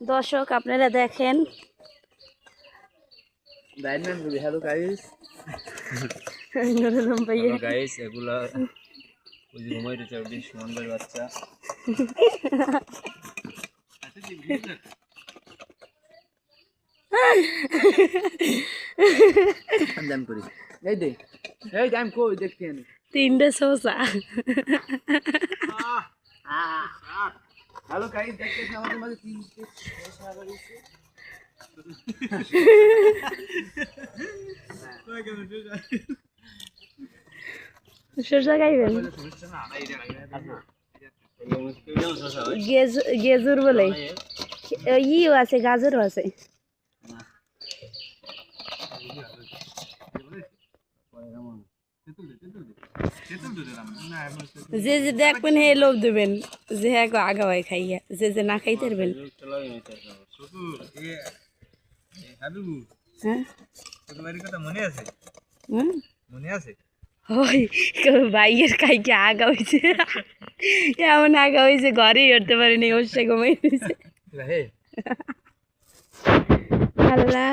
দর্শক আপনারা দেখেন হ্যালো গাইস গাইস এগুলা ওই যে ঘুমাই রয়েছে ওই সুমনদের বাচ্চা দাম করি এই দে এই দাম কই দেখতে আনি তিনটে সোসা হ্যালো গাইস দেখতেছেন আমাদের মাঝে তিনটে সোসা করেছে সোসা খাইবেন গেজুর বলে ইও আছে গাজরও আছে যে যে দেখবেন হে লোভ দেবেন যে হ্যাঁ আগাওয়াই খাইয়া যে যে না খাইতে পারবেন ভাইয়ের খাইকে আগা হয়েছে এমন আগা হয়েছে ঘরেই উঠতে পারেনি ওর সে ঘুমাই দিয়েছে আল্লাহ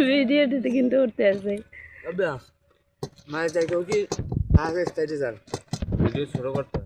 ভিডিওটিতে কিন্তু উঠতে আছে মায়ের জায়গাও কি আগে স্টাইটে যান ভিডিও শুরু করতে